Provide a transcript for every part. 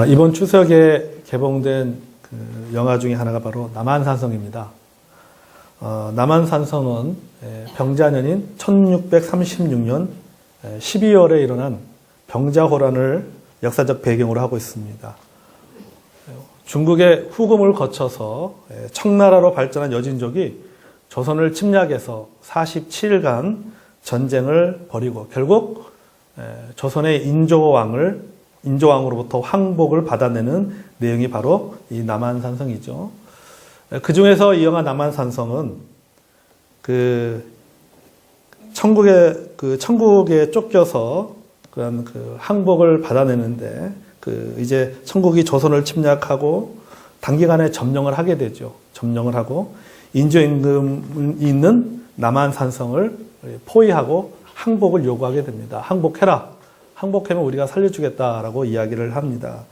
이번 추석에 개봉된 그 영화 중에 하나가 바로 남한산성입니다. 남한산성은 병자년인 1636년 12월에 일어난 병자호란을 역사적 배경으로 하고 있습니다. 중국의 후금을 거쳐서 청나라로 발전한 여진족이 조선을 침략해서 47일간 전쟁을 벌이고 결국 조선의 인조왕으로부터 항복을 받아내는 내용이 바로 이 남한산성이죠. 그 중에서 이 영화 남한산성은 천국에 쫓겨서 그런 항복을 받아내는데 이제 천국이 조선을 침략하고 단기간에 점령을 하게 되죠. 점령을 하고 인조임금이 있는 남한산성을 포위하고 항복을 요구하게 됩니다. 항복해라. 항복하면 우리가 살려주겠다라고 이야기를 합니다.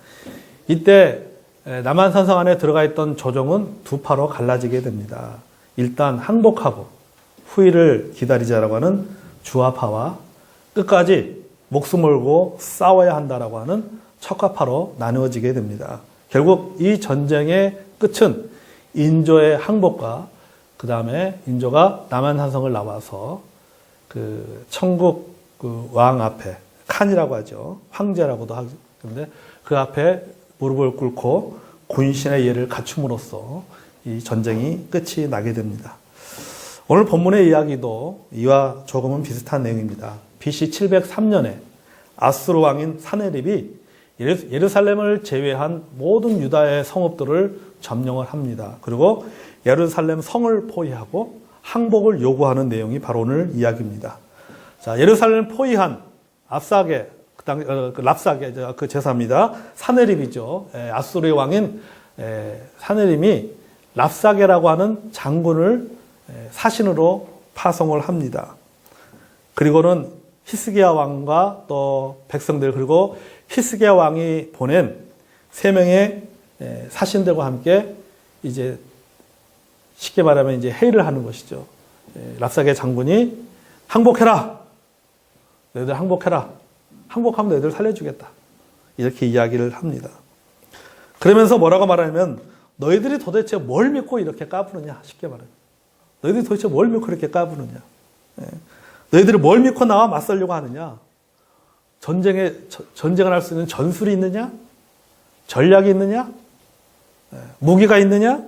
이때 남한산성 안에 들어가 있던 조정은 두 파로 갈라지게 됩니다. 일단 항복하고 후일을 기다리자라고 하는 주화파와 끝까지 목숨 걸고 싸워야 한다라고 하는 척화파로 나누어지게 됩니다. 결국 이 전쟁의 끝은 인조의 항복과 그 다음에 인조가 남한산성을 나와서 천국 왕 앞에 칸이라고 하죠. 황제라고도 하는데 그 앞에 무릎을 꿇고 군신의 예를 갖춤으로써 이 전쟁이 끝이 나게 됩니다. 오늘 본문의 이야기도 이와 조금은 비슷한 내용입니다. BC 703년에 아수르 왕인 사네립이 예루살렘을 제외한 모든 유다의 성읍들을 점령을 합니다. 그리고 예루살렘 성을 포위하고 항복을 요구하는 내용이 바로 오늘 이야기입니다. 자, 예루살렘 포위한 랍사게 그 제사입니다. 사네립이죠. 아수르의 왕인 사네립이 랍사게라고 하는 장군을 사신으로 파송을 합니다. 그리고는 히스기야 왕과 또 백성들 그리고 히스기야 왕이 보낸 3명의 사신들과 함께 이제 쉽게 말하면 이제 회의를 하는 것이죠. 랍사게 장군이 항복해라. 너희들 항복해라. 항복하면 너희들 살려주겠다. 이렇게 이야기를 합니다. 그러면서 뭐라고 말하냐면 너희들이 도대체 뭘 믿고 이렇게 까부느냐. 쉽게 말하면. 너희들이 도대체 뭘 믿고 이렇게 까부느냐. 너희들이 뭘 믿고 나와 맞서려고 하느냐. 전쟁을 할 수 있는 전술이 있느냐? 전략이 있느냐? 무기가 있느냐?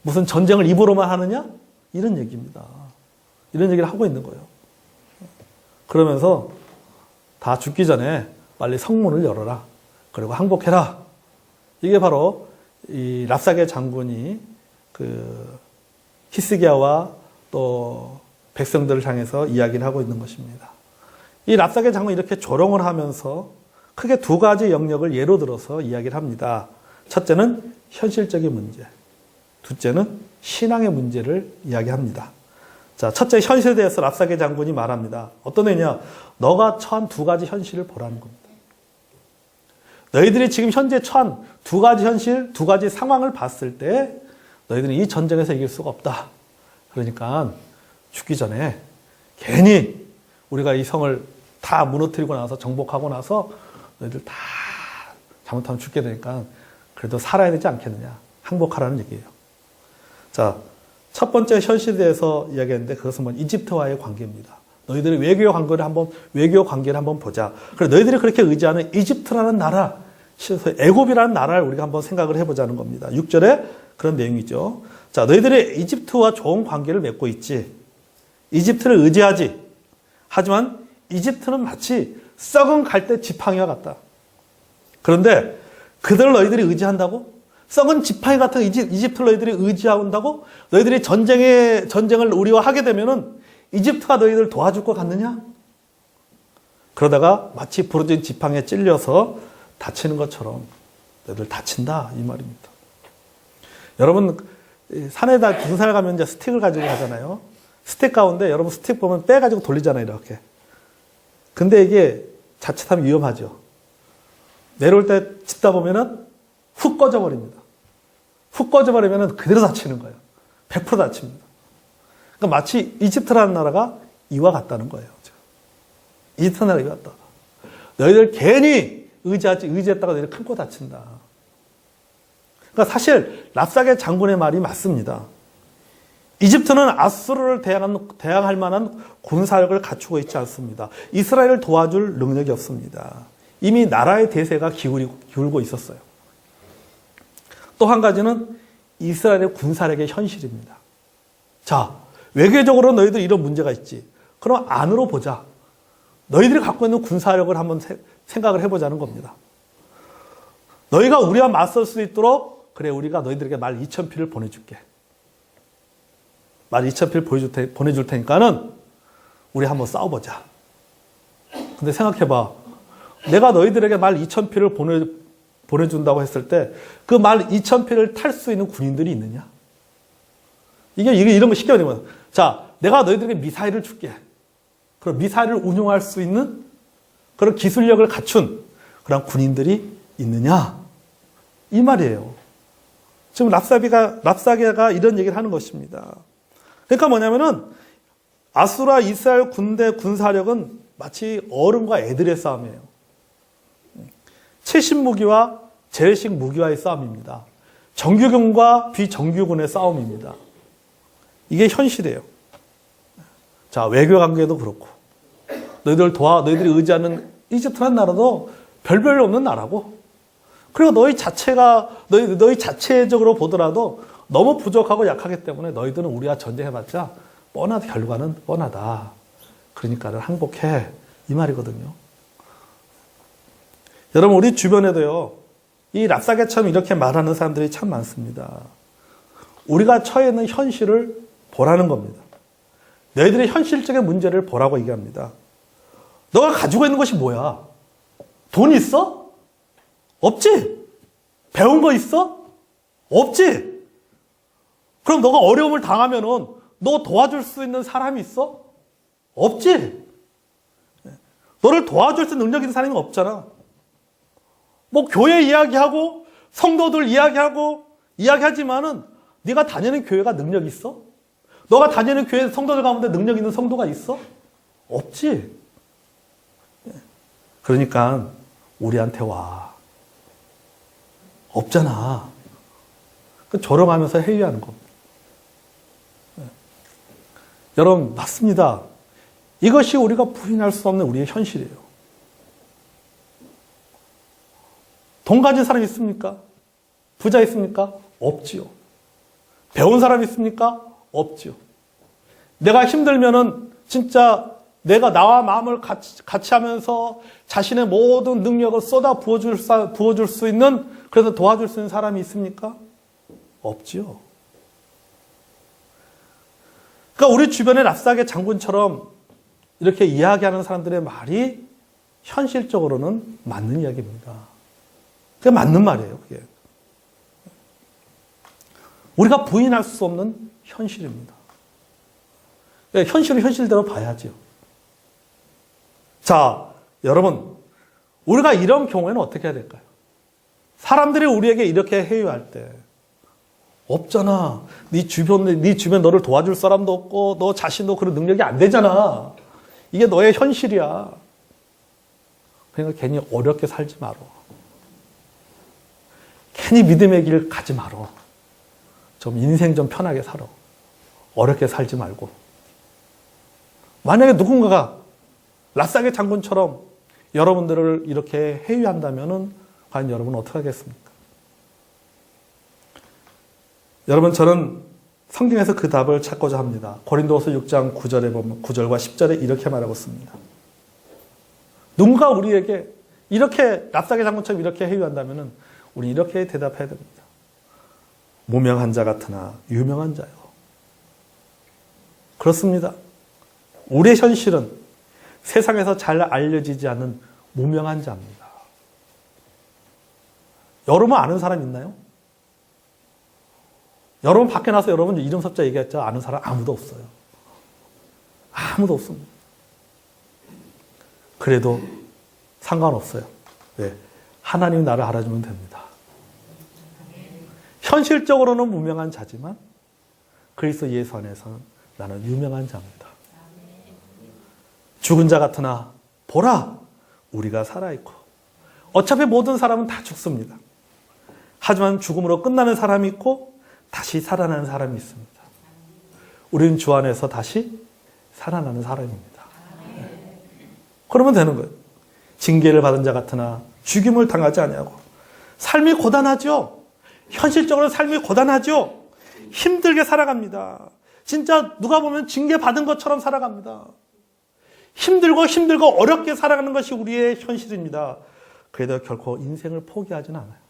무슨 전쟁을 입으로만 하느냐? 이런 얘기입니다. 이런 얘기를 하고 있는 거예요. 그러면서 다 죽기 전에 빨리 성문을 열어라. 그리고 항복해라. 이게 바로 이 랍사게 장군이 히스기야와 또 백성들을 향해서 이야기를 하고 있는 것입니다. 이 랍사게 장군이 이렇게 조롱을 하면서 크게 2가지 영역을 예로 들어서 이야기를 합니다. 첫째는 현실적인 문제, 둘째는 신앙의 문제를 이야기합니다. 자, 첫째 현실에 대해서 랍사게 장군이 말합니다. 어떤 애냐? 너가 처한 2가지 현실을 보라는 겁니다. 너희들이 지금 현재 처한 2가지 현실, 2가지 상황을 봤을 때 너희들은 이 전쟁에서 이길 수가 없다. 그러니까 죽기 전에 괜히 우리가 이 성을 다 무너뜨리고 나서 정복하고 나서 너희들 다 잘못하면 죽게 되니까 그래도 살아야 되지 않겠느냐. 항복하라는 얘기예요. 자, 첫 번째 현실에 대해서 이야기했는데 그것은 이집트와의 관계입니다. 너희들의 외교 관계를 한번 보자. 그래 너희들이 그렇게 의지하는 이집트라는 나라, 애굽이라는 나라를 우리가 한번 생각을 해보자는 겁니다. 6절에 그런 내용이죠. 자, 너희들이 이집트와 좋은 관계를 맺고 있지. 이집트를 의지하지. 하지만 이집트는 마치 썩은 갈대 지팡이와 같다. 그런데 그들을 너희들이 의지한다고? 썩은 지팡이 같은 이집트를 너희들이 의지한다고? 너희들이 전쟁을 우리와 하게 되면은 이집트가 너희들을 도와줄 것 같느냐? 그러다가 마치 부러진 지팡이에 찔려서 다치는 것처럼 너희들 다친다 이 말입니다. 여러분 산에다 등산을 가면 이제 스틱을 가지고 가잖아요. 스틱 가운데 여러분 스틱 보면 빼가지고 돌리잖아요 이렇게. 근데 이게 자칫하면 위험하죠. 내려올 때 짚다 보면은 훅 꺼져버립니다. 훅 꺼져버리면 그대로 다치는 거예요. 100% 다칩니다. 그러니까 마치 이집트라는 나라가 이와 같다는 거예요. 이집트 나라가 이와 같다. 너희들 괜히 의지했다가 너희를 큰 코 다친다. 그러니까 사실 랍사게 장군의 말이 맞습니다. 이집트는 아수르를 대항할 만한 군사력을 갖추고 있지 않습니다. 이스라엘을 도와줄 능력이 없습니다. 이미 나라의 대세가 기울고 있었어요. 또 한 가지는 이스라엘의 군사력의 현실입니다. 자, 외교적으로 너희들 이런 문제가 있지. 그럼 안으로 보자. 너희들이 갖고 있는 군사력을 한번 생각을 해보자는 겁니다. 너희가 우리와 맞설 수 있도록 그래 우리가 너희들에게 말 2,000피를 보내줄게. 말 2,000피를 보내줄 테니까는 우리 한번 싸워보자. 근데 생각해봐. 내가 너희들에게 말 2,000피를 보내준다고 했을 때 그 말 2,000피를 탈 수 있는 군인들이 있느냐? 이런 거 쉽게 말하면 자, 내가 너희들에게 미사일을 줄게. 그럼 미사일을 운용할 수 있는 그런 기술력을 갖춘 그런 군인들이 있느냐? 이 말이에요. 지금 랍사게가 이런 얘기를 하는 것입니다. 그러니까 뭐냐면은 아수라 이스라엘 군대 군사력은 마치 어른과 애들의 싸움이에요. 최신 무기와 재래식 무기와의 싸움입니다. 정규군과 비정규군의 싸움입니다. 이게 현실이에요. 자, 외교 관계도 그렇고 너희들이 의지하는 이집트라는 나라도 별별 없는 나라고 그리고 너희 자체적으로 보더라도 너무 부족하고 약하기 때문에 너희들은 우리와 전쟁해봤자 결과는 뻔하다. 그러니까는 항복해. 이 말이거든요. 여러분 우리 주변에도요. 이 랍사게처럼 이렇게 말하는 사람들이 참 많습니다. 우리가 처해 있는 현실을 보라는 겁니다. 너희들의 현실적인 문제를 보라고 얘기합니다. 너가 가지고 있는 것이 뭐야? 돈 있어? 없지? 배운 거 있어? 없지? 그럼 너가 어려움을 당하면은 너 도와줄 수 있는 사람이 있어? 없지? 너를 도와줄 수 있는 능력 있는 사람이 없잖아. 뭐 교회 이야기하고 성도들 이야기하지만은 네가 다니는 교회가 능력 있어? 너가 다니는 교회 성도들 가운데 능력 있는 성도가 있어? 없지. 그러니까 우리한테 와. 없잖아. 조롱하면서 회유하는 겁니다. 여러분 맞습니다. 이것이 우리가 부인할 수 없는 우리의 현실이에요. 돈 가진 사람 있습니까? 부자 있습니까? 없지요. 배운 사람 있습니까? 없지요. 내가 힘들면은 진짜 내가 나와 마음을 같이 하면서 자신의 모든 능력을 쏟아 부어줄 수 있는 그래서 도와줄 수 있는 사람이 있습니까? 없지요. 그러니까 우리 주변의 랍사게 장군처럼 이렇게 이야기하는 사람들의 말이 현실적으로는 맞는 이야기입니다. 그게 맞는 말이에요. 그게. 우리가 부인할 수 없는 현실입니다. 현실을 현실대로 봐야죠. 자, 여러분, 우리가 이런 경우에는 어떻게 해야 될까요? 사람들이 우리에게 이렇게 회유할 때 없잖아. 네 주변 너를 도와줄 사람도 없고 너 자신도 그런 능력이 안 되잖아. 이게 너의 현실이야. 그러니까 괜히 어렵게 살지 마라. 괜히 믿음의 길 가지 마라. 좀 인생 좀 편하게 살아. 어렵게 살지 말고. 만약에 누군가가 랍사게 장군처럼 여러분들을 이렇게 회유한다면은 과연 여러분은 어떻게 하겠습니까? 여러분 저는 성경에서 그 답을 찾고자 합니다. 고린도후서 6장 9절에 보면 9절과 10절에 이렇게 말하고 있습니다. 누군가 우리에게 이렇게 랍사게 장군처럼 이렇게 회유한다면은 우리 이렇게 대답해야 됩니다. 무명한 자 같으나 유명한 자요. 그렇습니다. 우리의 현실은 세상에서 잘 알려지지 않는 무명한 자입니다. 여러분 아는 사람 있나요? 여러분 밖에 나서 여러분 이름 섭자 얘기했죠. 아는 사람 아무도 없어요. 아무도 없습니다. 그래도 상관없어요. 왜? 하나님이 나를 알아주면 됩니다. 현실적으로는 무명한 자지만 그리스도 예수 안에서는 나는 유명한 자입니다. 죽은 자 같으나 보라 우리가 살아있고 어차피 모든 사람은 다 죽습니다. 하지만 죽음으로 끝나는 사람이 있고 다시 살아나는 사람이 있습니다. 우리는 주 안에서 다시 살아나는 사람입니다. 그러면 되는 거예요. 징계를 받은 자 같으나 죽임을 당하지 아니하고. 삶이 고단하죠. 현실적으로 삶이 고단하죠. 힘들게 살아갑니다. 진짜 누가 보면 징계받은 것처럼 살아갑니다. 힘들고 어렵게 살아가는 것이 우리의 현실입니다. 그래도 결코 인생을 포기하지는 않아요.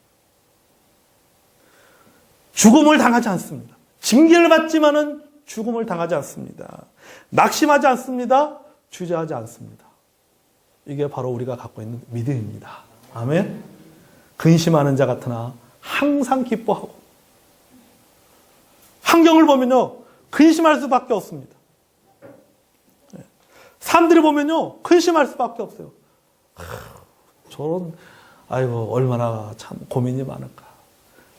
죽음을 당하지 않습니다. 징계를 받지만은 죽음을 당하지 않습니다. 낙심하지 않습니다. 주저하지 않습니다. 이게 바로 우리가 갖고 있는 믿음입니다. 아멘. 근심하는 자 같으나 항상 기뻐하고. 환경을 보면요, 근심할 수밖에 없습니다. 사람들이 보면요, 근심할 수밖에 없어요. 아이고, 얼마나 참 고민이 많을까.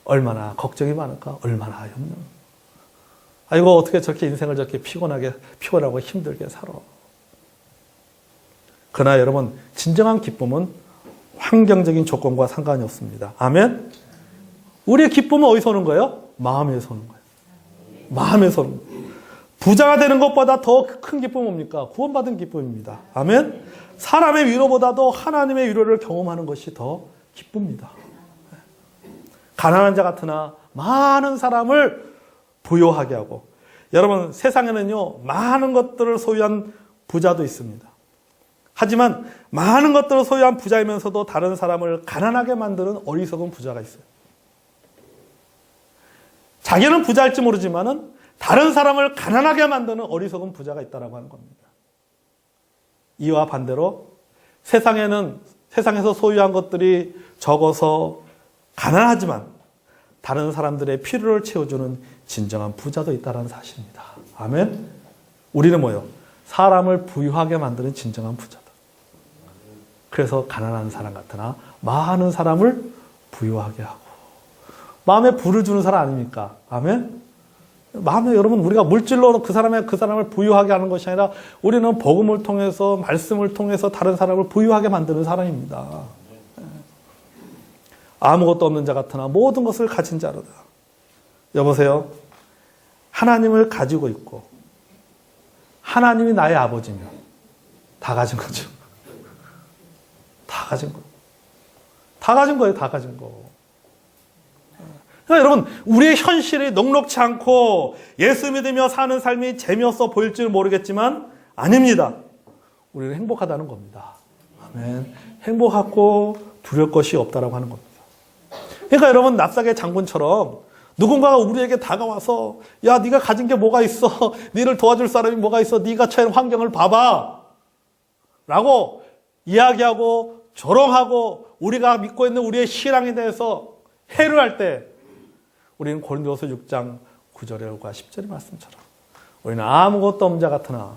얼마나 걱정이 많을까. 얼마나 염려. 아이고, 어떻게 저렇게 인생을 저렇게 피곤하고 힘들게 살아. 그러나 여러분, 진정한 기쁨은 환경적인 조건과 상관이 없습니다. 아멘? 우리의 기쁨은 어디서 오는 거예요? 마음에서 오는 거예요. 마음에서 오는 거예요. 부자가 되는 것보다 더 큰 기쁨은 뭡니까? 구원받은 기쁨입니다. 아멘? 사람의 위로보다도 하나님의 위로를 경험하는 것이 더 기쁩니다. 가난한 자 같으나 많은 사람을 부요하게 하고. 여러분, 세상에는요, 많은 것들을 소유한 부자도 있습니다. 하지만 많은 것들을 소유한 부자이면서도 다른 사람을 가난하게 만드는 어리석은 부자가 있어요. 자기는 부자일지 모르지만은 다른 사람을 가난하게 만드는 어리석은 부자가 있다라고 하는 겁니다. 이와 반대로 세상에서 소유한 것들이 적어서 가난하지만 다른 사람들의 필요를 채워주는 진정한 부자도 있다는 사실입니다. 아멘. 우리는 뭐예요? 사람을 부유하게 만드는 진정한 부자다. 그래서 가난한 사람 같으나 많은 사람을 부유하게 하고. 마음에 부를 주는 사람 아닙니까? 아멘. 마음에 여러분, 우리가 물질로 그 사람을 부유하게 하는 것이 아니라 우리는 복음을 통해서, 말씀을 통해서 다른 사람을 부유하게 만드는 사람입니다. 아무것도 없는 자 같으나 모든 것을 가진 자로다. 여보세요. 하나님을 가지고 있고 하나님이 나의 아버지면 다 가진 거죠. 다 가진 거. 다 가진 거예요. 다 가진 거. 그러니까 여러분, 우리의 현실이 넉넉지 않고 예수 믿으며 사는 삶이 재미없어 보일지는 모르겠지만 아닙니다. 우리는 행복하다는 겁니다. 아멘. 행복하고 두려울 것이 없다라고 하는 겁니다. 그러니까 여러분, 납작의 장군처럼 누군가가 우리에게 다가와서 야, 네가 가진 게 뭐가 있어? 너를 도와줄 사람이 뭐가 있어? 네가 처한 환경을 봐봐. 라고 이야기하고 조롱하고 우리가 믿고 있는 우리의 신앙에 대해서 해를 할 때 우리는 고린도서 6장 9절과 10절의 말씀처럼 우리는 아무것도 없는 자 같으나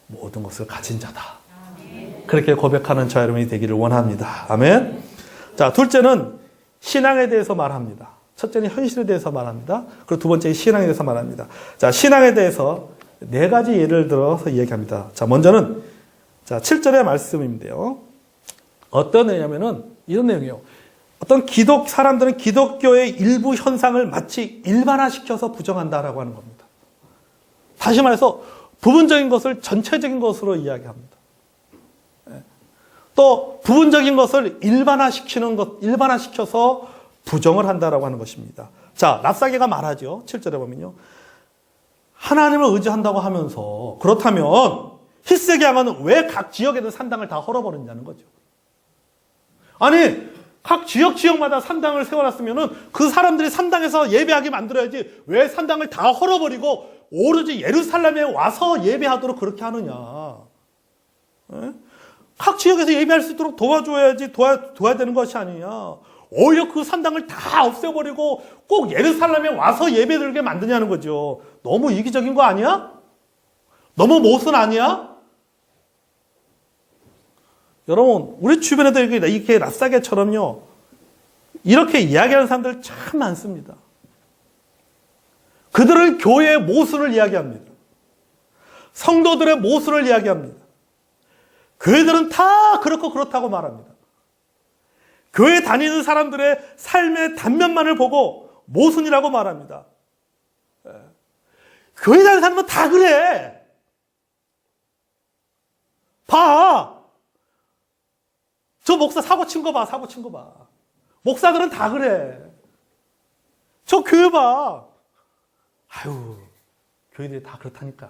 모든 것을 가진 자다. 그렇게 고백하는 저 여러분이 되기를 원합니다. 아멘. 자, 둘째는 신앙에 대해서 말합니다. 첫째는 현실에 대해서 말합니다. 그리고 두 번째는 신앙에 대해서 말합니다. 자, 신앙에 대해서 네 가지 예를 들어서 이야기합니다. 자, 먼저는 7절의 말씀인데요. 어떤 내용이냐면은 이런 내용이에요. 어떤 사람들은 기독교의 일부 현상을 마치 일반화시켜서 부정한다라고 하는 겁니다. 다시 말해서 부분적인 것을 전체적인 것으로 이야기합니다. 또 부분적인 것을 일반화시켜서 부정을 한다라고 하는 것입니다. 자, 랍사게가 말하죠. 7절에 보면요. 하나님을 의지한다고 하면서 그렇다면 히스기 왕은 왜 각 지역에는 산당을 다 헐어버렸냐는 거죠. 아니, 각 지역마다 산당을 세워놨으면은 그 사람들이 산당에서 예배하게 만들어야지 왜 산당을 다 헐어버리고 오로지 예루살렘에 와서 예배하도록 그렇게 하느냐. 에? 각 지역에서 예배할 수 있도록 도와줘야지, 도와야 되는 것이 아니냐. 오히려 그 산당을 다 없애버리고 꼭 예루살렘에 와서 예배드리게 만드냐는 거죠. 너무 이기적인 거 아니야? 너무 모순 아니야? 여러분, 우리 주변에도 이렇게 랍사게처럼요, 이렇게 이야기하는 사람들 참 많습니다. 그들은 교회의 모순을 이야기합니다. 성도들의 모순을 이야기합니다. 교회들은 다 그렇고 그렇다고 말합니다. 교회 다니는 사람들의 삶의 단면만을 보고 모순이라고 말합니다. 교회 다니는 사람은 다 그래. 봐. 저 목사 사고 친 거 봐. 사고 친 거 봐. 목사들은 다 그래. 저 교회 봐. 아유, 교회들이 다 그렇다니까.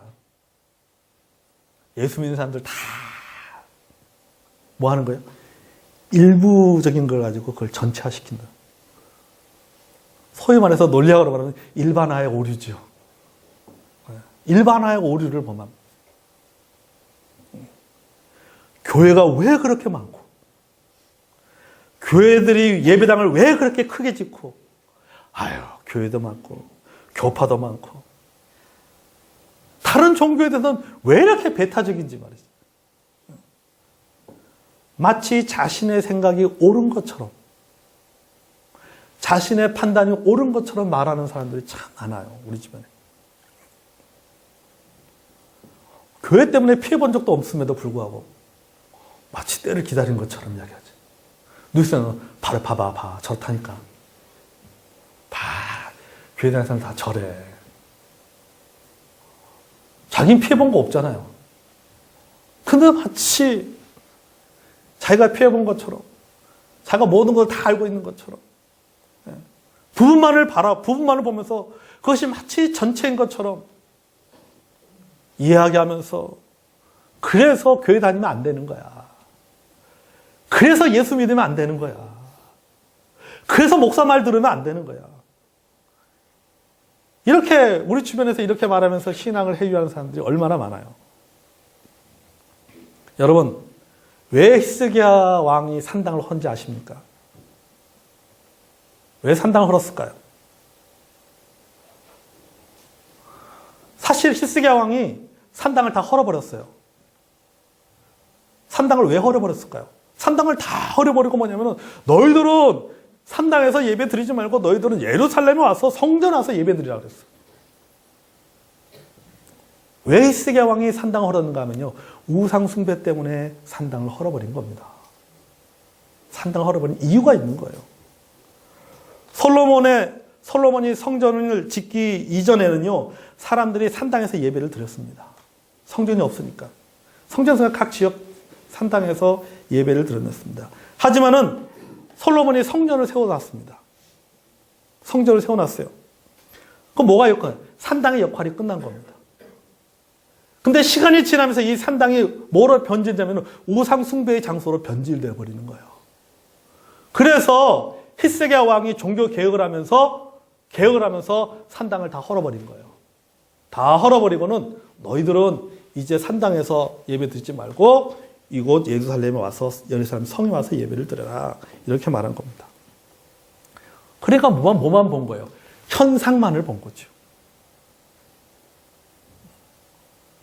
예수 믿는 사람들 다 뭐 하는 거예요? 일부적인 걸 가지고 그걸 전체화시킨다. 소위 말해서 논리학으로 말하면 일반화의 오류죠. 일반화의 오류를 범합니다. 교회가 왜 그렇게 많고, 교회들이 예배당을 왜 그렇게 크게 짓고, 아유, 교회도 많고, 교파도 많고, 다른 종교에 대해서는 왜 이렇게 배타적인지 말이죠. 마치 자신의 생각이 옳은 것처럼, 자신의 판단이 옳은 것처럼 말하는 사람들이 참 많아요, 우리 주변에. 교회 때문에 피해본 적도 없음에도 불구하고 마치 때를 기다린 것처럼 이야기하지. 누구는 바로 봐봐, 저렇다니까. 봐, 교회 다니는 사람 다 저래. 자기는 피해본 거 없잖아요. 근데 마치 자기가 피해본 것처럼, 자기가 모든 걸 다 알고 있는 것처럼, 부분만을 보면서 그것이 마치 전체인 것처럼 이야기하면서, 그래서 교회 다니면 안 되는 거야. 그래서 예수 믿으면 안 되는 거야. 그래서 목사 말 들으면 안 되는 거야. 이렇게 우리 주변에서 이렇게 말하면서 신앙을 회유하는 사람들이 얼마나 많아요. 여러분, 왜 히스기야 왕이 산당을 헌지 아십니까? 왜 산당을 헐었을까요? 사실 히스기야 왕이 산당을 다 헐어버렸어요. 산당을 왜 헐어버렸을까요? 산당을 다 헐어버리고 뭐냐면은, 너희들은 산당에서 예배 드리지 말고 너희들은 예루살렘에 와서 성전 와서 예배 드리라고 그랬어요. 왜 히스기야 왕이 산당을 헐었는가 하면요, 우상 숭배 때문에 산당을 헐어버린 겁니다. 산당을 헐어버린 이유가 있는 거예요. 솔로몬이 성전을 짓기 이전에는요, 사람들이 산당에서 예배를 드렸습니다. 성전이 없으니까. 성전에서 각 지역 산당에서 예배를 드렸습니다. 하지만은 솔로몬이 성전을 세워놨습니다. 성전을 세워놨어요. 그럼 뭐가 역할? 산당의 역할이 끝난 겁니다. 근데 시간이 지나면서 이 산당이 뭐로 변질되면 우상 숭배의 장소로 변질되어 버리는 거예요. 그래서 히스기야 왕이 종교 개혁을 하면서 산당을 다 헐어버린 거예요. 다 헐어버리고는 너희들은 이제 산당에서 예배 드리지 말고 이곳 예루살렘에 와서, 예루살렘 성에 와서 예배를 드려라, 이렇게 말한 겁니다. 그러니까 뭐만 본 거예요? 현상만을 본 거죠.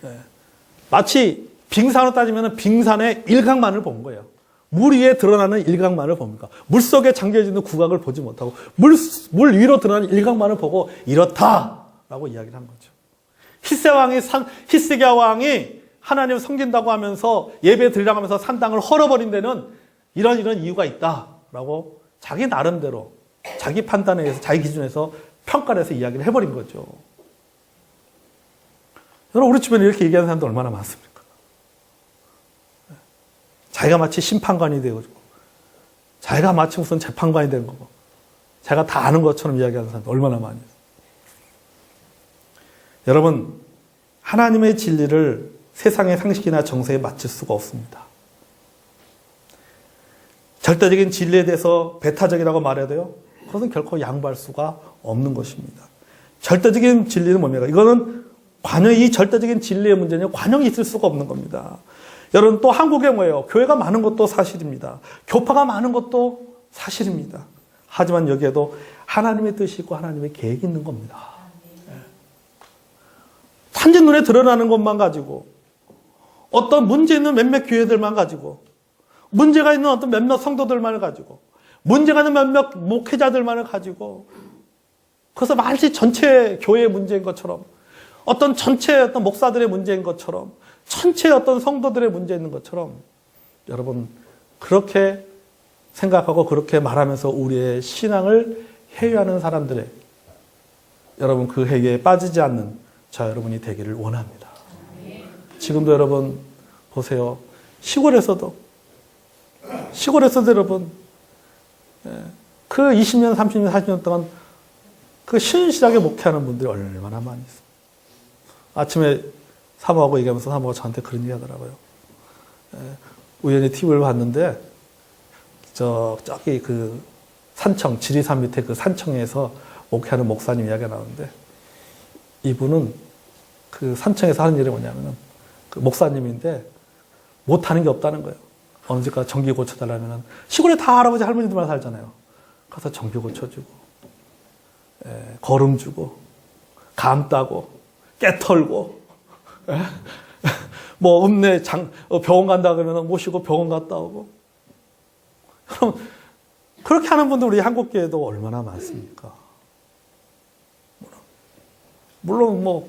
네. 마치 빙산으로 따지면 빙산의 일각만을 본 거예요. 물 위에 드러나는 일각만을 봅니까? 물 속에 잠겨있는 구각을 보지 못하고 물 위로 드러나는 일각만을 보고 이렇다라고 이야기를 한 거죠. 히스기야 왕이 하나님을 섬긴다고 하면서 예배 드리라고 하면서 산당을 헐어버린 데는 이런 이유가 있다라고 자기 나름대로, 자기 판단에 의해서, 자기 기준에서 평가를 해서 이야기를 해버린 거죠. 여러분, 우리 주변에 이렇게 얘기하는 사람들 얼마나 많습니까? 자기가 마치 심판관이 되고, 자기가 마치 무슨 재판관이 된 거고, 자기가 다 아는 것처럼 이야기하는 사람들 얼마나 많이 있어요. 여러분, 하나님의 진리를 세상의 상식이나 정서에 맞출 수가 없습니다. 절대적인 진리에 대해서 배타적이라고 말해도요, 그것은 결코 양보할 수가 없는 것입니다. 절대적인 진리는 뭡니까? 이거는 이 절대적인 진리의 문제는 관용이 있을 수가 없는 겁니다. 여러분, 또 한국에 뭐예요? 교회가 많은 것도 사실입니다. 교파가 많은 것도 사실입니다. 하지만 여기에도 하나님의 뜻이 있고 하나님의 계획이 있는 겁니다. 단지 눈에 드러나는 것만 가지고, 어떤 문제 있는 몇몇 교회들만 가지고, 문제가 있는 어떤 몇몇 성도들만을 가지고, 문제가 있는 몇몇 목회자들만을 가지고, 그래서 마치 전체 교회의 문제인 것처럼, 전체 어떤 목사들의 문제인 것처럼, 전체 어떤 성도들의 문제 있는 것처럼, 여러분, 그렇게 생각하고 그렇게 말하면서 우리의 신앙을 해유하는 사람들의 여러분 그 해유에 빠지지 않는 자 여러분이 되기를 원합니다. 지금도 여러분 보세요. 시골에서도 여러분 그 20년, 30년, 40년 동안 그 신실하게 목회하는 분들이 얼마나 많이 있어요. 아침에 사모하고 얘기하면서 사모가 저한테 그런 얘기 하더라고요. 우연히 TV를 봤는데 저기 그 산청, 지리산 밑에 그 산청에서 목회하는 목사님 이야기가 나오는데 이분은 그 산청에서 하는 일이 뭐냐면은 그 목사님인데 못하는 게 없다는 거예요. 어느 집가 전기 고쳐달라면은 시골에 다 할아버지 할머니들만 살잖아요. 가서 전기 고쳐주고, 거름 주고, 감 따고, 깨 털고, 뭐 읍내 병원 간다 그러면 모시고 병원 갔다 오고. 그럼 그렇게 하는 분들 우리 한국교회도 얼마나 많습니까? 물론 뭐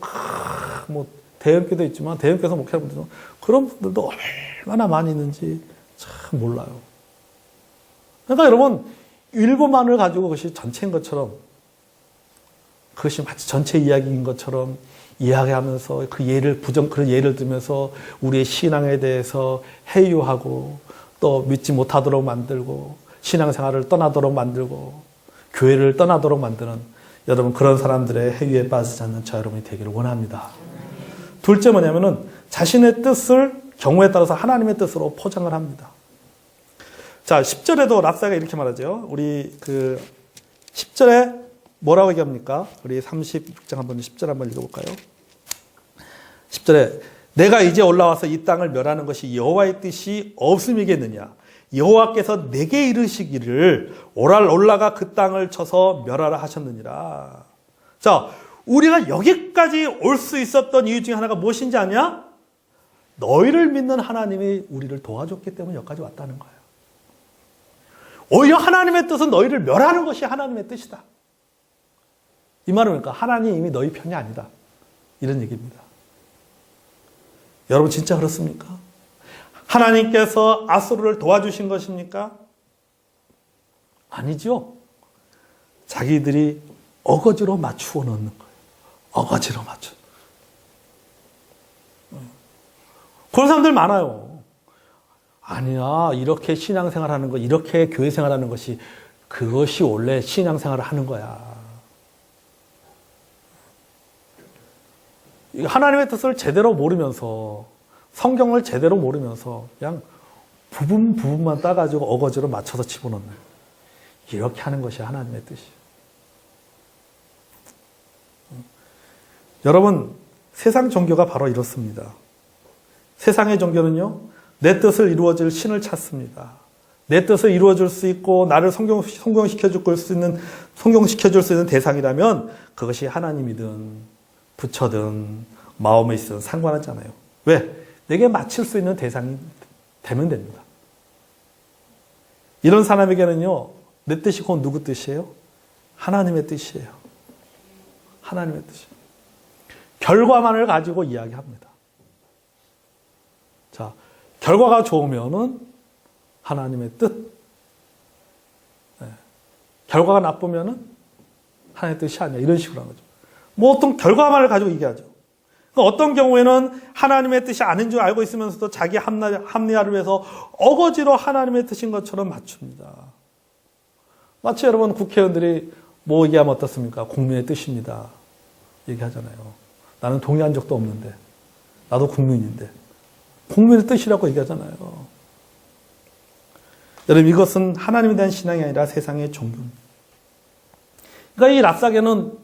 대형교도 있지만 대형교에서 목회하는 분들은 그런 분들도 얼마나 많이 있는지 참 몰라요. 그러니까 여러분 일부만을 가지고 그것이 전체인 것처럼 그것이 마치 전체 이야기인 것처럼 이야기하면서 그런 예를 들면서 우리의 신앙에 대해서 해유하고 또 믿지 못하도록 만들고 신앙생활을 떠나도록 만들고 교회를 떠나도록 만드는 여러분 그런 사람들의 해유에 빠지지 않는 저 여러분이 되기를 원합니다. 둘째 뭐냐면은 자신의 뜻을 경우에 따라서 하나님의 뜻으로 포장을 합니다. 자, 10절에도 랍사가 이렇게 말하죠. 우리 그 10절에 뭐라고 얘기합니까? 우리 36장 한번 10절 한번 읽어볼까요? 10절에 내가 이제 올라와서 이 땅을 멸하는 것이 여호와의 뜻이 없음이겠느냐? 여호와께서 내게 이르시기를 올라가 그 땅을 쳐서 멸하라 하셨느니라. 자, 우리가 여기까지 올 수 있었던 이유 중에 하나가 무엇인지 아냐? 너희를 믿는 하나님이 우리를 도와줬기 때문에 여기까지 왔다는 거예요. 오히려 하나님의 뜻은 너희를 멸하는 것이 하나님의 뜻이다. 이 말은 그러니까 하나님이 이미 너희 편이 아니다. 이런 얘기입니다. 여러분 진짜 그렇습니까? 하나님께서 아수르를 도와주신 것입니까? 아니죠. 자기들이 어거지로 맞추어 놓는 거예요. 어거지로 맞춰. 그런 사람들 많아요. 아니야, 이렇게 신앙생활하는 거, 이렇게 교회생활하는 것이 그것이 원래 신앙생활을 하는 거야. 하나님의 뜻을 제대로 모르면서 성경을 제대로 모르면서 그냥 부분만 따가지고 어거지로 맞춰서 집어넣는 이렇게 하는 것이 하나님의 뜻이에요. 여러분 세상 종교가 바로 이렇습니다. 세상의 종교는요 내 뜻을 이루어질 신을 찾습니다. 내 뜻을 이루어줄 수 있고 나를 성공시켜줄 수 있는 대상이라면 그것이 하나님이든 부처든 마음이든 상관하지 않아요. 왜? 내게 맞출 수 있는 대상이 되면 됩니다. 이런 사람에게는요 내 뜻이 곧 누구 뜻이에요? 하나님의 뜻이에요. 하나님의 뜻이에요. 결과만을 가지고 이야기합니다. 자, 결과가 좋으면은 하나님의 뜻. 네. 결과가 나쁘면은 하나님의 뜻이 아니야. 이런 식으로 하는 거죠. 뭐 어떤 결과만을 가지고 얘기하죠. 그러니까 어떤 경우에는 하나님의 뜻이 아닌 줄 알고 있으면서도 자기 합리화를 위해서 어거지로 하나님의 뜻인 것처럼 맞춥니다. 마치 여러분 국회의원들이 뭐 얘기하면 어떻습니까? 국민의 뜻입니다. 얘기하잖아요. 나는 동의한 적도 없는데 나도 국민인데 국민의 뜻이라고 얘기하잖아요. 여러분 이것은 하나님에 대한 신앙이 아니라 세상의 종교입니다. 그러니까 이 랍사게는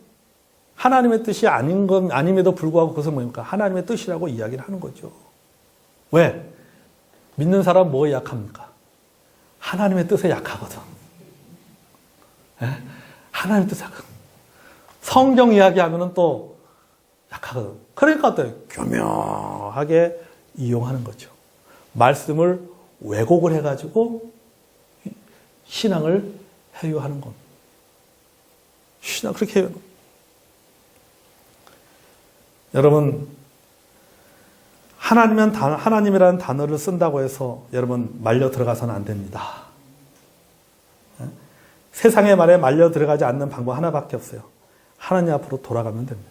하나님의 뜻이 아님에도 불구하고 그것은 뭡니까? 하나님의 뜻이라고 이야기를 하는 거죠. 왜? 믿는 사람 뭐에 약합니까? 하나님의 뜻에 약하거든. 네? 하나님의 뜻에 약하거든. 성경 이야기하면은 또 약하거든. 그러니까 어때요? 교묘하게 이용하는 거죠. 말씀을 왜곡을 해가지고 신앙을 해유하는 겁니다. 신앙 그렇게 해요. 여러분 하나님이라는 단어를 쓴다고 해서 여러분 말려 들어가서는 안 됩니다. 세상의 말에 말려 들어가지 않는 방법 하나밖에 없어요. 하나님 앞으로 돌아가면 됩니다.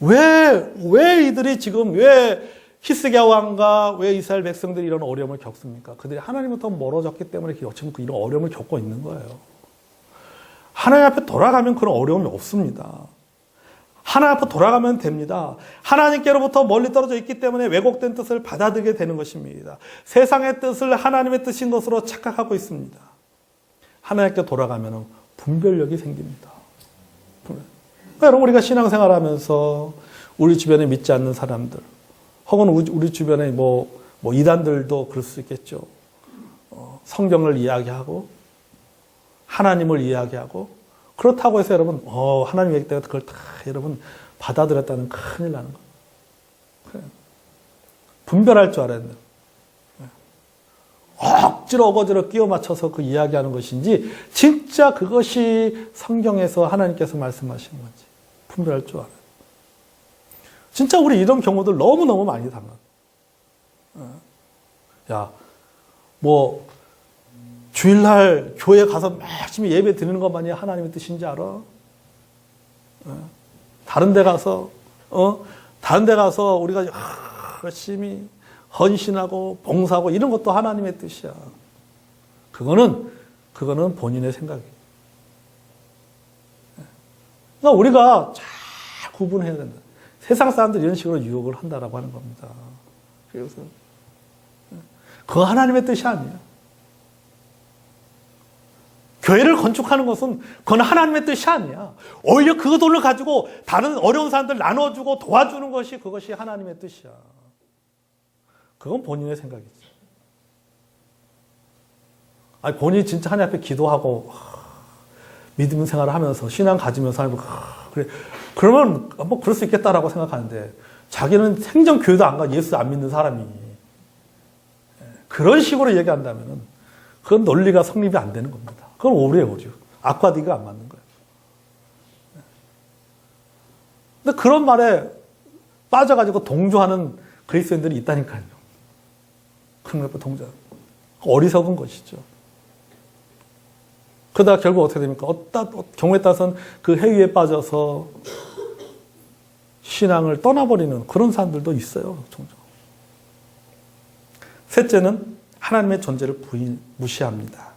왜 이들이 지금 왜 히스기야 왕과 왜 이스라엘 백성들이 이런 어려움을 겪습니까? 그들이 하나님부터 멀어졌기 때문에 지금 이런 어려움을 겪고 있는 거예요. 하나님 앞에 돌아가면 그런 어려움이 없습니다. 하나님 앞에 돌아가면 됩니다. 하나님께로부터 멀리 떨어져 있기 때문에 왜곡된 뜻을 받아들이게 되는 것입니다. 세상의 뜻을 하나님의 뜻인 것으로 착각하고 있습니다. 하나님께 돌아가면 분별력이 생깁니다. 여러분, 우리가 신앙생활하면서 우리 주변에 믿지 않는 사람들, 혹은 우리 주변에 이단들도 그럴 수 있겠죠. 성경을 이야기하고 하나님을 이야기하고 그렇다고 해서 여러분 하나님 얘기 때문에 그걸 다 여러분 받아들였다는 큰일 나는 거예요. 분별할 줄 알아야 돼요. 억지로 어거지로 끼워 맞춰서 그 이야기하는 것인지 진짜 그것이 성경에서 하나님께서 말씀하시는 건지 분별할 줄 알아요. 진짜 우리 이런 경우들 너무너무 많이 당한. 주일날 교회 가서 열심히 예배 드리는 것만이 하나님의 뜻인지 알아? 다른 데 가서 우리가 열심히 헌신하고 봉사하고 이런 것도 하나님의 뜻이야. 그거는 본인의 생각이에요. 그러니까 우리가 잘 구분해야 된다. 세상 사람들이 이런 식으로 유혹을 한다라고 하는 겁니다. 그래서 그거 하나님의 뜻이 아니야. 교회를 건축하는 것은 그건 하나님의 뜻이 아니야. 오히려 그 돈을 가지고 다른 어려운 사람들 나눠주고 도와주는 것이 그것이 하나님의 뜻이야. 그건 본인의 생각이지. 아니, 본인이 진짜 하나님 앞에 기도하고 믿음 생활을 하면서 신앙 가지면서 하면 그래. 그러면 그럴 수 있겠다라고 생각하는데 자기는 생전 교회도 안 가 예수 안 믿는 사람이 그런 식으로 얘기한다면은 그건 논리가 성립이 안 되는 겁니다. 그건 오류예요, 오류. 악과 뒷가 안 맞는 거예요. 근데 그런 말에 빠져가지고 동조하는 그리스도인들이 있다니까요. 그런 것도 동조. 어리석은 것이죠. 그러다가 결국 어떻게 됩니까? 경우에 따라서는 그 해유에 빠져서 신앙을 떠나버리는 그런 사람들도 있어요. 종종. 셋째는 하나님의 존재를 무시합니다.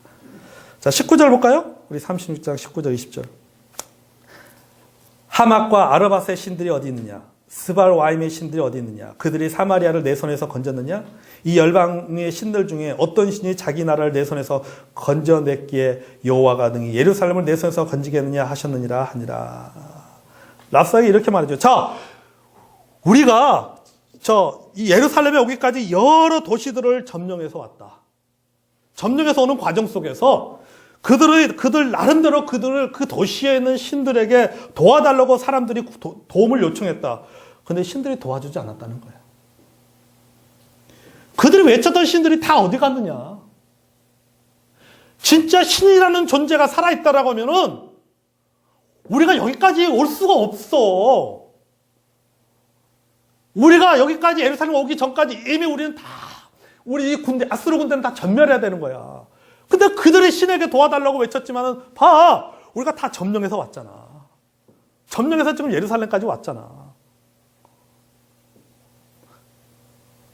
자, 19절 볼까요? 우리 36장 19절 20절. 하맛과 아르밧의 신들이 어디 있느냐? 스발와임의 신들이 어디 있느냐? 그들이 사마리아를 내 손에서 건졌느냐? 이 열방의 신들 중에 어떤 신이 자기 나라를 내 손에서 건져냈기에 여호와가 능히 예루살렘을 내 손에서 건지겠느냐 하셨느니라 하니라. 랍사가 이렇게 말하죠. 자, 우리가 이 예루살렘에 오기까지 여러 도시들을 점령해서 왔다. 점령해서 오는 과정 속에서 그들 나름대로 그 도시에 있는 신들에게 도와달라고 사람들이 도움을 요청했다. 근데 신들이 도와주지 않았다는 거야. 그들이 외쳤던 신들이 다 어디 갔느냐? 진짜 신이라는 존재가 살아있다라고 하면은 우리가 여기까지 올 수가 없어. 우리가 여기까지 예루살렘 오기 전까지 이미 우리는 우리 군대, 아수르 군대는 다 전멸해야 되는 거야. 근데 그들이 신에게 도와달라고 외쳤지만은 우리가 다 점령해서 왔잖아. 점령해서 지금 예루살렘까지 왔잖아.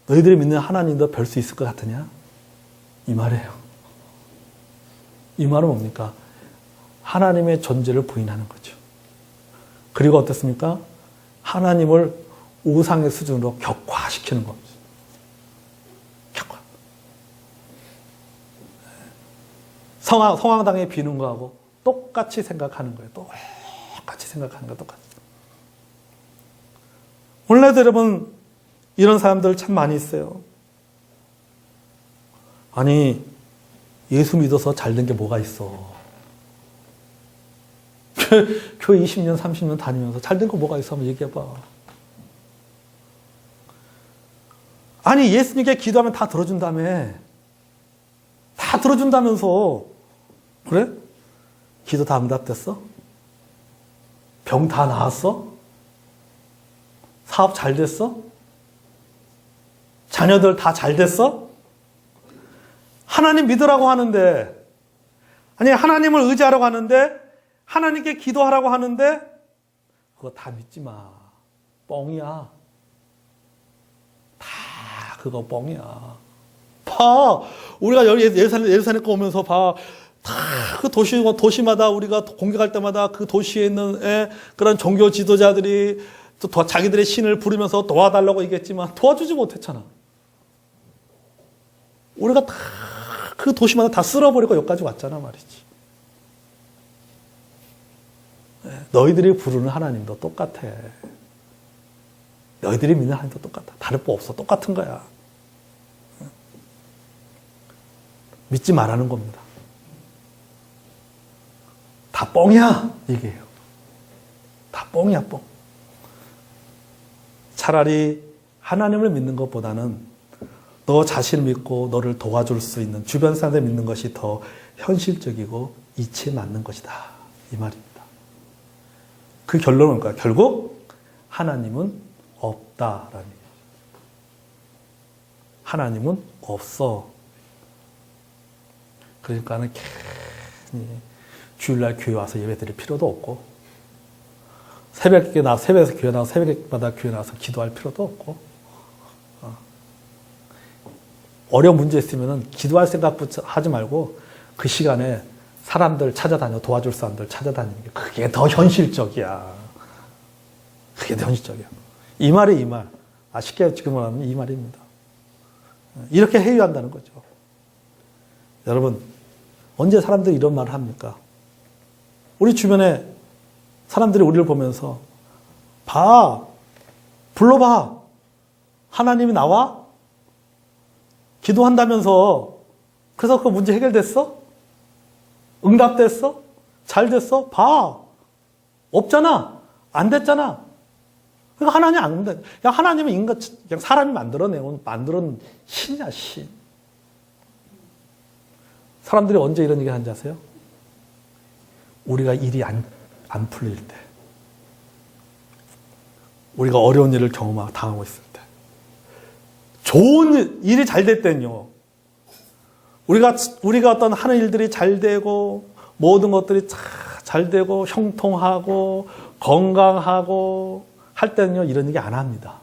너희들이 믿는 하나님도 별 수 있을 것 같으냐? 이 말이에요. 이 말은 뭡니까? 하나님의 존재를 부인하는 거죠. 그리고 어떻습니까? 하나님을 우상의 수준으로 격화시키는 겁니다. 격화. 성황당에 비는 거하고 똑같이 생각하는 거예요. 똑같이 생각하는 거 똑같이. 오늘날도 여러분 이런 사람들 참 많이 있어요. 아니, 예수 믿어서 잘 된 게 뭐가 있어? 교회 20년, 30년 다니면서 잘 된 거 뭐가 있어? 한번 얘기해봐. 아니, 예수님께 기도하면 다 들어준다며. 다 들어준다면서. 그래? 기도 다 응답됐어? 병 다 나았어? 사업 잘 됐어? 자녀들 다 잘 됐어? 하나님 믿으라고 하는데 아니, 하나님을 의지하라고 하는데, 하나님께 기도하라고 하는데, 그거 다 믿지 마. 뻥이야. 다 그거 뻥이야. 봐. 우리가 예루살렘 거 오면서 봐. 다 그 도시마다 우리가 공격할 때마다 그 도시에 있는 그런 종교 지도자들이 또 자기들의 신을 부르면서 도와달라고 얘기했지만 도와주지 못했잖아. 우리가 다 그 도시마다 다 쓸어버리고 여기까지 왔잖아 말이지. 너희들이 부르는 하나님도 똑같아. 너희들이 믿는 하나님도 똑같아. 다를 바 없어. 똑같은 거야. 믿지 말라는 겁니다. 다 뻥이야 얘기해요. 다 뻥이야 뻥. 차라리 하나님을 믿는 것보다는 너 자신을 믿고 너를 도와줄 수 있는 주변 사람들 믿는 것이 더 현실적이고 이치에 맞는 것이다. 이 말입니다. 그 결론은 뭘까요? 결국 하나님은 없다라는 얘기죠. 하나님은 없어. 그러니까는 괜히 주일날 교회 와서 예배 드릴 필요도 없고, 새벽에서 교회 나와서 새벽마다 교회 나와서 기도할 필요도 없고, 어려운 문제 있으면은 기도할 생각부터 하지 말고 그 시간에 사람들 찾아다녀, 도와줄 사람들 찾아다니는 게 그게 더 현실적이야. 그게 더 현실적이야. 이 말이 이 말. 쉽게 지금 말하면 이 말입니다. 이렇게 회유한다는 거죠. 여러분, 언제 사람들이 이런 말을 합니까? 우리 주변에 사람들이 우리를 보면서 봐, 불러봐. 하나님이 나와? 기도한다면서 그래서 그 문제 해결됐어? 응답됐어? 잘 됐어? 봐. 없잖아. 안 됐잖아. 그러니까 하나님 안 된다. 야, 하나님은 그냥 사람이 만들어낸 신이야, 신. 사람들이 언제 이런 얘기 하는지 아세요? 우리가 일이 안 풀릴 때. 우리가 어려운 일을 당하고 있을 때. 좋은 일이 잘 될 때는요. 우리가 어떤 하는 일들이 잘 되고, 모든 것들이 잘 되고, 형통하고, 건강하고, 할 때는요, 이런 얘기 안 합니다.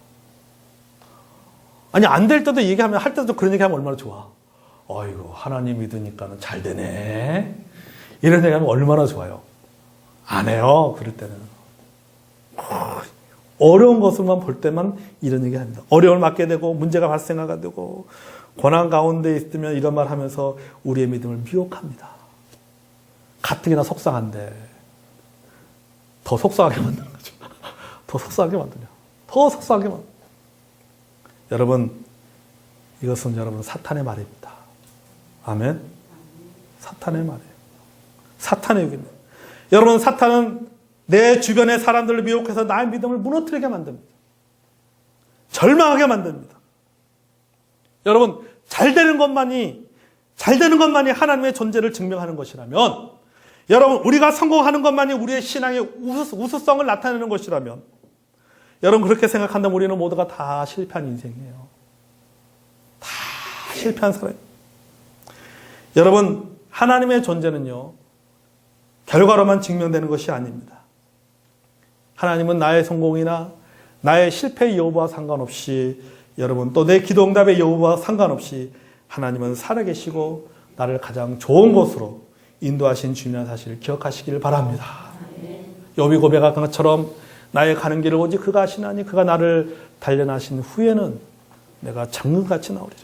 아니, 안 될 때도 얘기하면, 할 때도 그런 얘기하면 얼마나 좋아. 어이구, 하나님 믿으니까는 잘 되네. 이런 얘기하면 얼마나 좋아요. 안 해요, 그럴 때는. 어려운 것을만 볼 때만 이런 얘기 합니다. 어려움을 맞게 되고, 문제가 발생하게 되고, 고난 가운데 있으면 이런 말 하면서 우리의 믿음을 미혹합니다. 가뜩이나 속상한데, 더 속상하게 만드는 거죠. 더 속상하게 만드냐. 더 속상하게 만드냐. 여러분, 이것은 여러분 사탄의 말입니다. 아멘? 사탄의 말이에요. 사탄의 얘기입니다. 여러분, 사탄은 내 주변의 사람들을 미혹해서 나의 믿음을 무너뜨리게 만듭니다. 절망하게 만듭니다. 여러분, 잘 되는 것만이 하나님의 존재를 증명하는 것이라면, 여러분, 우리가 성공하는 것만이 우리의 신앙의 우수성을 나타내는 것이라면, 여러분, 그렇게 생각한다면 우리는 모두가 다 실패한 인생이에요. 다 실패한 사람이에요. 여러분, 하나님의 존재는요, 결과로만 증명되는 것이 아닙니다. 하나님은 나의 성공이나 나의 실패의 여부와 상관없이, 여러분, 또 내 기도 응답의 여부와 상관없이 하나님은 살아계시고 나를 가장 좋은 곳으로 인도하신 주님의 사실을 기억하시기를 바랍니다. 욥이 고백한 것처럼 나의 가는 길을 오직 그가 아시나니 그가 나를 단련하신 후에는 내가 정금같이 나오리라.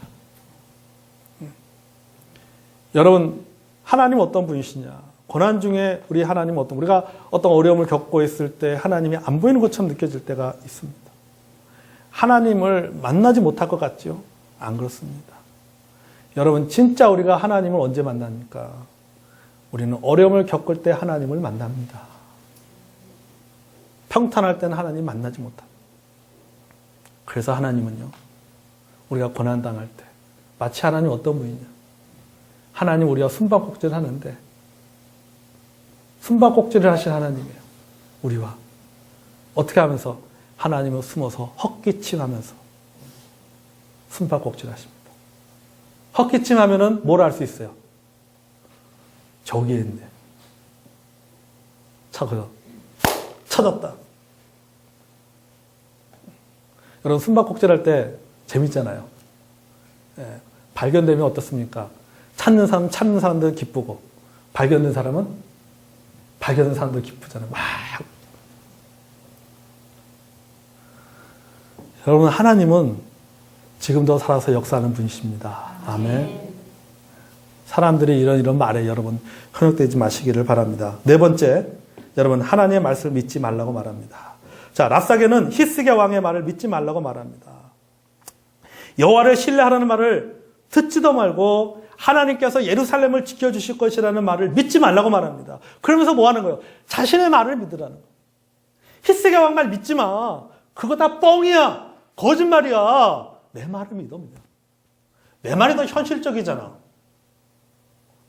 여러분, 하나님 어떤 분이시냐? 고난 중에 우리 하나님 우리가 어떤 어려움을 겪고 있을 때 하나님이 안 보이는 것처럼 느껴질 때가 있습니다. 하나님을 만나지 못할 것 같죠? 안 그렇습니다. 여러분, 진짜 우리가 하나님을 언제 만납니까? 우리는 어려움을 겪을 때 하나님을 만납니다. 평탄할 때는 하나님 만나지 못합니다. 그래서 하나님은요, 우리가 고난당할 때 마치 하나님 어떤 분이냐? 하나님 우리가 숨바꼭질을 하는데 숨바꼭질을 하신 하나님이에요. 우리와 어떻게 하면서? 하나님은 숨어서 헛기침하면서 숨바꼭질 하십니다. 헛기침하면은 뭘 할 수 있어요? 저기에 있네. 찾아서 찾았다. 여러분 숨바꼭질 할 때 재밌잖아요. 예, 발견되면 어떻습니까? 찾는 사람들 기쁘고 발견된 사람은 발견된 사람들 기쁘잖아요. 막. 여러분 하나님은 지금도 살아서 역사하는 분이십니다. 아멘. 사람들이 이런 말에 여러분 현혹되지 마시기를 바랍니다. 네 번째, 여러분 하나님의 말씀을 믿지 말라고 말합니다. 자, 랍사게는 히스기야 왕의 말을 믿지 말라고 말합니다. 여호와를 신뢰하라는 말을 듣지도 말고 하나님께서 예루살렘을 지켜주실 것이라는 말을 믿지 말라고 말합니다. 그러면서 뭐 하는 거예요? 자신의 말을 믿으라는 거예요. 히스기야 왕 말 믿지 마. 그거 다 뻥이야. 거짓말이야. 내 말을 믿어. 내 말이 더 현실적이잖아.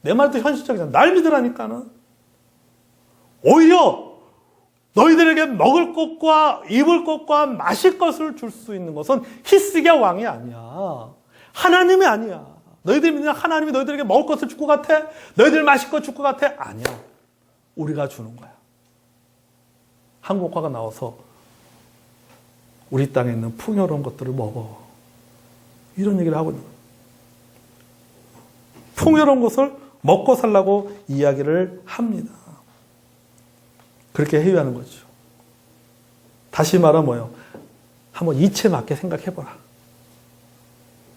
내 말이 더 현실적이잖아. 날 믿으라니까는. 오히려 너희들에게 먹을 것과 입을 것과 마실 것을 줄 수 있는 것은 히스기야 왕이 아니야. 하나님이 아니야. 너희들이 믿는 하나님이 너희들에게 먹을 것을 줄 것 같아? 너희들 마실 것 줄 것 같아? 아니야. 우리가 주는 거야. 한국화가 나와서 우리 땅에 있는 풍요로운 것들을 먹어. 이런 얘기를 하고 있는 거야. 풍요로운 것을 먹고 살라고 이야기를 합니다. 그렇게 회유하는 거죠. 다시 말하면 뭐예요? 한번 이치에 맞게 생각해보라.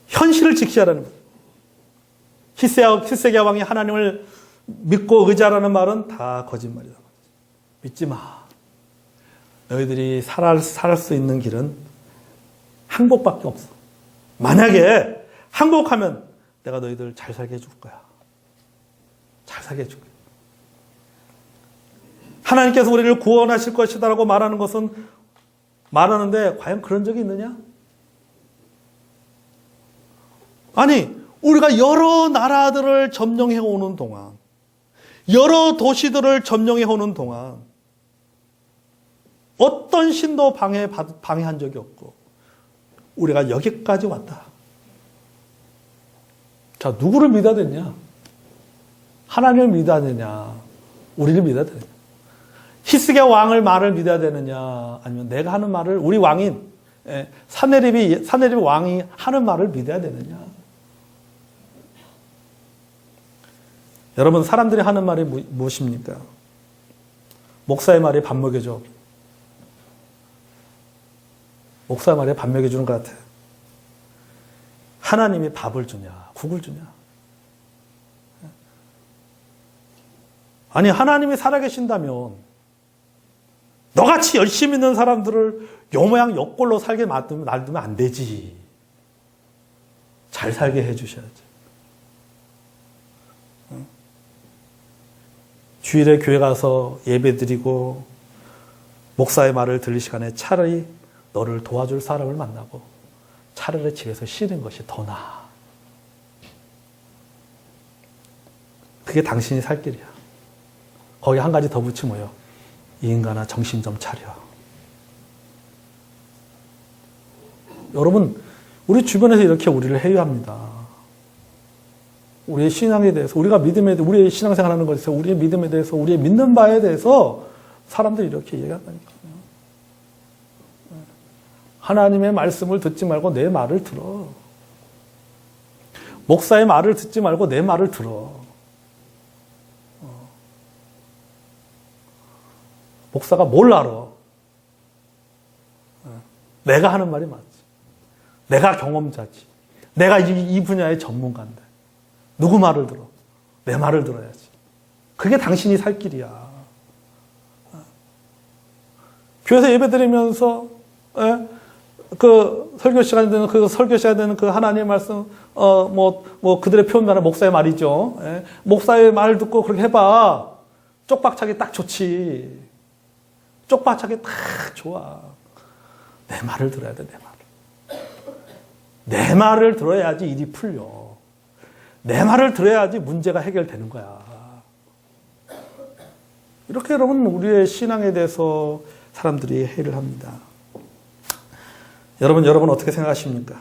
현실을 지키라는 거예요. 히스기야 왕이 하나님을 믿고 의지하라는 말은 다 거짓말이다. 믿지 마. 너희들이 살아갈 수 있는 길은 항복밖에 없어. 만약에 항복하면 내가 너희들 잘 살게 해줄 거야. 잘 살게 해줄 거야. 하나님께서 우리를 구원하실 것이다라고 말하는 것은 말하는데 과연 그런 적이 있느냐? 아니, 우리가 여러 나라들을 점령해 오는 동안, 여러 도시들을 점령해 오는 동안 어떤 신도 방해한 적이 없고 우리가 여기까지 왔다. 자, 누구를 믿어야 되냐? 하나님을 믿어야 되냐? 우리를 믿어야 되냐? 히스기야 왕을 말을 믿어야 되느냐? 아니면 내가 하는 말을 우리 왕인 사네립 왕이 하는 말을 믿어야 되느냐? 여러분 사람들이 하는 말이 무엇입니까? 목사의 말이 밥 먹여줘. 목사의 말에 밥 먹여주는 것 같아요. 하나님이 밥을 주냐, 국을 주냐. 아니, 하나님이 살아계신다면 너같이 열심히 있는 사람들을 요 모양 요 꼴로 살게 놔두면 안 되지. 잘 살게 해주셔야지. 주일에 교회 가서 예배 드리고 목사의 말을 들을 시간에 차라리 너를 도와줄 사람을 만나고 차라리 집에서 쉬는 것이 더 나아. 그게 당신이 살 길이야. 거기 한 가지 더 붙이면요. 이 인간아 정신 좀 차려. 여러분 우리 주변에서 이렇게 우리를 해유합니다. 우리의 신앙에 대해서, 우리가 믿음에 대해서, 우리의 신앙생활하는 것에 대해서, 우리의 믿음에 대해서, 우리의 믿는 바에 대해서 사람들이 이렇게 얘기한다니까요. 하나님의 말씀을 듣지 말고 내 말을 들어. 목사의 말을 듣지 말고 내 말을 들어. 목사가 뭘 알아? 내가 하는 말이 맞지. 내가 경험자지. 내가 이 분야의 전문가인데. 누구 말을 들어? 내 말을 들어야지. 그게 당신이 살 길이야. 교회에서 예배 드리면서 그 설교 시간에 되는 그 하나님의 말씀 그들의 표현만한 목사의 말이죠. 목사의 말을 듣고 그렇게 해봐. 쪽박차기 딱 좋지. 쪽박차기 딱 좋아. 내 말을 들어야 돼. 내 말을 들어야지 일이 풀려. 내 말을 들어야지 문제가 해결되는 거야. 이렇게 여러분 우리의 신앙에 대해서 사람들이 회의를 합니다. 여러분 어떻게 생각하십니까?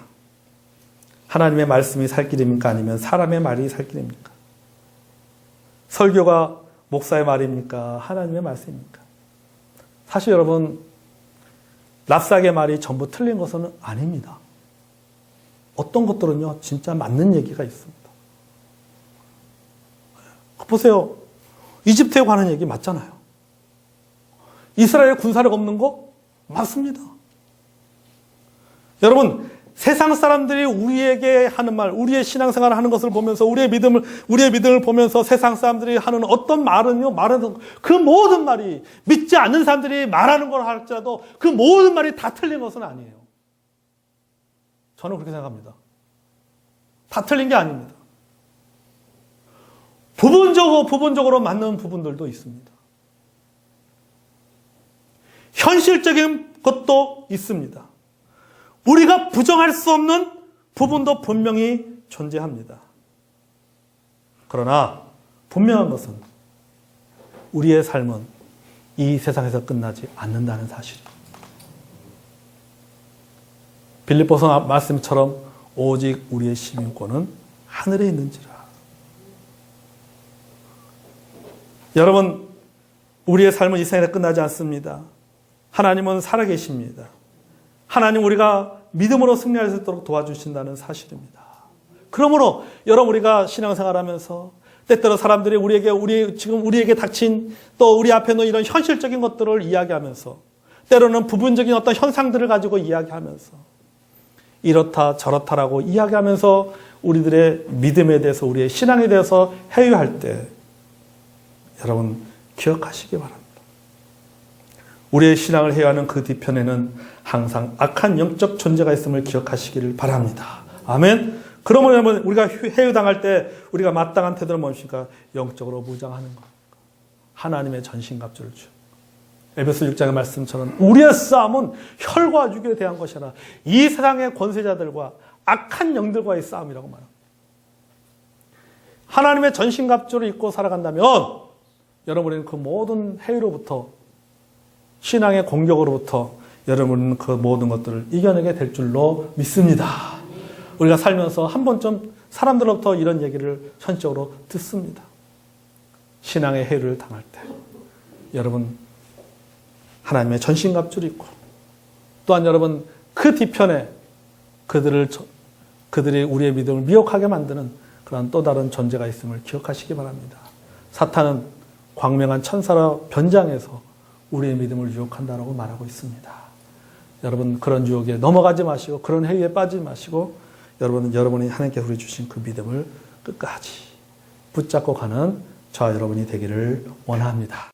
하나님의 말씀이 살 길입니까? 아니면 사람의 말이 살 길입니까? 설교가 목사의 말입니까? 하나님의 말씀입니까? 사실 여러분, 랍삭의 말이 전부 틀린 것은 아닙니다. 어떤 것들은요, 진짜 맞는 얘기가 있습니다. 보세요. 이집트에 관한 얘기 맞잖아요. 이스라엘 군사력 없는 거 맞습니다. 여러분, 세상 사람들이 우리에게 하는 말, 우리의 신앙생활을 하는 것을 보면서 우리의 믿음을 보면서 세상 사람들이 하는 어떤 말은요, 말하는 그 모든 말이 믿지 않는 사람들이 말하는 걸 할지라도 그 모든 말이 다 틀린 것은 아니에요. 저는 그렇게 생각합니다. 다 틀린 게 아닙니다. 부분적으로 맞는 부분들도 있습니다. 현실적인 것도 있습니다. 우리가 부정할 수 없는 부분도 분명히 존재합니다. 그러나 분명한 것은 우리의 삶은 이 세상에서 끝나지 않는다는 사실입니다. 빌립보서 말씀처럼 오직 우리의 시민권은 하늘에 있는지라. 여러분, 우리의 삶은 이 세상에 끝나지 않습니다. 하나님은 살아계십니다. 하나님 우리가 믿음으로 승리할 수 있도록 도와주신다는 사실입니다. 그러므로 여러분, 우리가 신앙생활하면서 때때로 사람들이 우리에게 닥친 또 우리 앞에 놓인 이런 현실적인 것들을 이야기하면서 때로는 부분적인 어떤 현상들을 가지고 이야기하면서 이렇다 저렇다라고 이야기하면서 우리들의 믿음에 대해서 우리의 신앙에 대해서 회유할 때 여러분 기억하시기 바랍니다. 우리의 신앙을 회유하는 그 뒤편에는 항상 악한 영적 존재가 있음을 기억하시기를 바랍니다. 아멘. 그러면 여러분, 우리가 회유당할 때 우리가 마땅한 태도는 무엇입니까? 영적으로 무장하는 것. 하나님의 전신갑주를 주. 에베소 6장의 말씀처럼 우리의 싸움은 혈과 육에 대한 것이 아니라 이 세상의 권세자들과 악한 영들과의 싸움이라고 말합니다. 하나님의 전신갑주를 입고 살아간다면 여러분은 그 모든 해로부터 신앙의 공격으로부터 여러분은 그 모든 것들을 이겨내게 될 줄로 믿습니다. 우리가 살면서 한 번쯤 사람들로부터 이런 얘기를 현실적으로 듣습니다. 신앙의 해를 당할 때 여러분 하나님의 전신갑주를 입고 또한 여러분 그 뒤편에 그들이 우리의 믿음을 미혹하게 만드는 그런 또 다른 존재가 있음을 기억하시기 바랍니다. 사탄은 광명한 천사로 변장해서 우리의 믿음을 유혹한다라고 말하고 있습니다. 여러분 그런 유혹에 넘어가지 마시고 그런 해유에 빠지지 마시고 여러분이 하나님께 우리 주신 그 믿음을 끝까지 붙잡고 가는 저와 여러분이 되기를 원합니다.